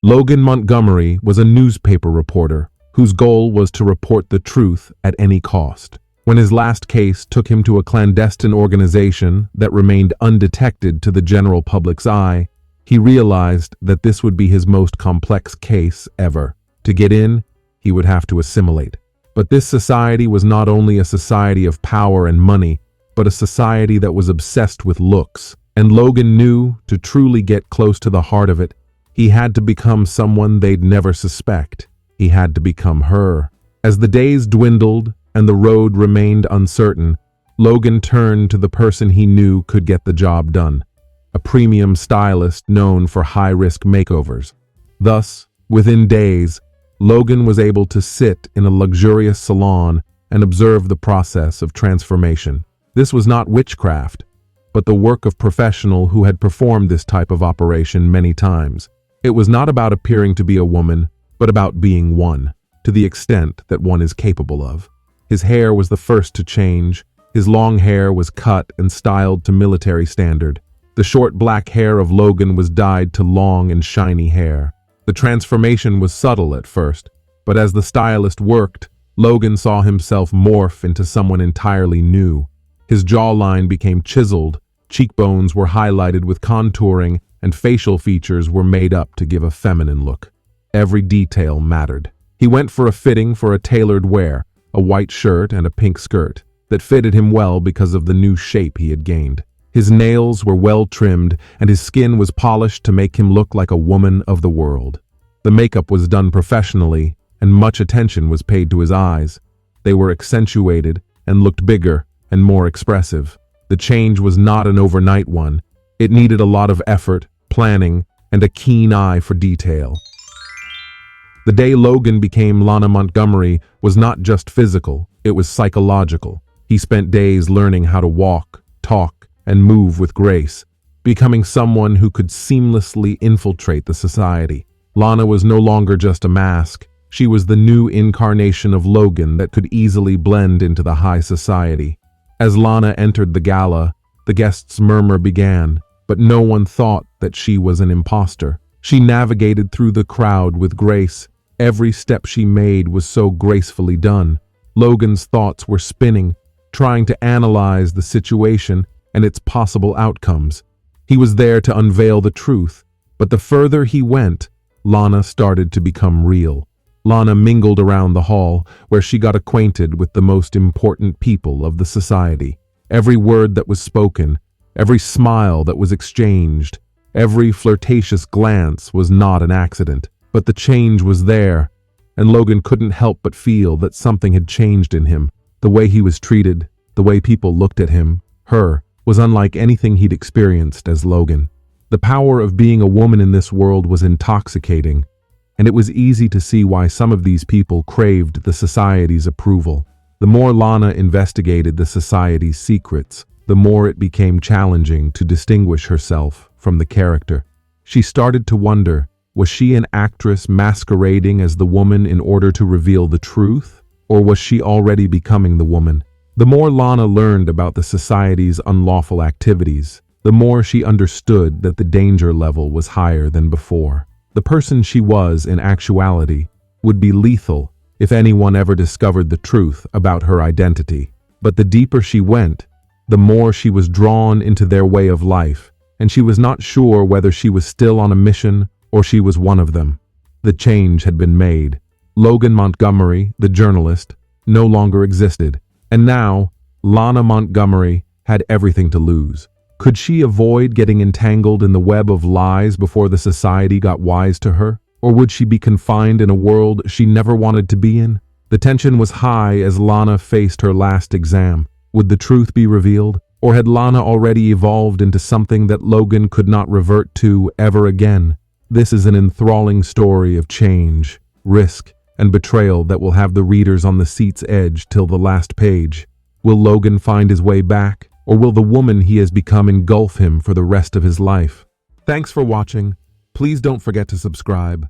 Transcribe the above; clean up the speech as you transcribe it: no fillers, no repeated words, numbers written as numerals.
Logan Montgomery was a newspaper reporter whose goal was to report the truth at any cost. When his last case took him to a clandestine organization that remained undetected to the general public's eye, he realized that this would be his most complex case ever. To get in, he would have to assimilate. But this society was not only a society of power and money, but a society that was obsessed with looks. And Logan knew, to truly get close to the heart of it, he had to become someone they'd never suspect. He had to become her. As the days dwindled and the road remained uncertain, Logan turned to the person he knew could get the job done, a premium stylist known for high-risk makeovers. Thus, within days, Logan was able to sit in a luxurious salon and observe the process of transformation. This was not witchcraft, but the work of professional who had performed this type of operation many times. It was not about appearing to be a woman, but about being one, to the extent that one is capable of. His hair was the first to change. His long hair was cut and styled to military standard. The short black hair of Logan was dyed to long and shiny hair. The transformation was subtle at first, but as the stylist worked, Logan saw himself morph into someone entirely new. His jawline became chiseled, cheekbones were highlighted with contouring, and facial features were made up to give a feminine look. Every detail mattered. He went for a fitting for a tailored wear, a white shirt and a pink skirt, that fitted him well because of the new shape he had gained. His nails were well trimmed, and his skin was polished to make him look like a woman of the world. The makeup was done professionally, and much attention was paid to his eyes. They were accentuated and looked bigger and more expressive. The change was not an overnight one. It needed a lot of effort, planning, and a keen eye for detail. The day Logan became Lana Montgomery was not just physical, it was psychological. He spent days learning how to walk, talk, and move with grace, becoming someone who could seamlessly infiltrate the society. Lana was no longer just a mask. She was the new incarnation of Logan that could easily blend into the high society. As Lana entered the gala, the guests' murmur began, but no one thought that she was an imposter. She navigated through the crowd with grace. Every step she made was so gracefully done. Logan's thoughts were spinning, trying to analyze the situation and its possible outcomes. He was there to unveil the truth, but the further he went, Lana started to become real. Lana mingled around the hall, where she got acquainted with the most important people of the society. Every word that was spoken, every smile that was exchanged, every flirtatious glance was not an accident. But the change was there, and Logan couldn't help but feel that something had changed in him. The way he was treated, the way people looked at him, her, was unlike anything he'd experienced as Logan. The power of being a woman in this world was intoxicating, and it was easy to see why some of these people craved the society's approval. The more Lana investigated the society's secrets, the more it became challenging to distinguish herself from the character. She started to wonder, was she an actress masquerading as the woman in order to reveal the truth, or was she already becoming the woman? The more Lana learned about the society's unlawful activities, the more she understood that the danger level was higher than before. The person she was, in actuality, would be lethal if anyone ever discovered the truth about her identity. But the deeper she went, the more she was drawn into their way of life, and she was not sure whether she was still on a mission or she was one of them. The change had been made. Logan Montgomery, the journalist, no longer existed, and now Lana Montgomery had everything to lose. Could she avoid getting entangled in the web of lies before the society got wise to her? Or would she be confined in a world she never wanted to be in? The tension was high as Lana faced her last exam. Would the truth be revealed? Or had Lana already evolved into something that Logan could not revert to ever again? This is an enthralling story of change, risk, and betrayal that will have the readers on the seat's edge till the last page. Will Logan find his way back, or will the woman he has become engulf him for the rest of his life? Thanks for watching. Please don't forget to subscribe.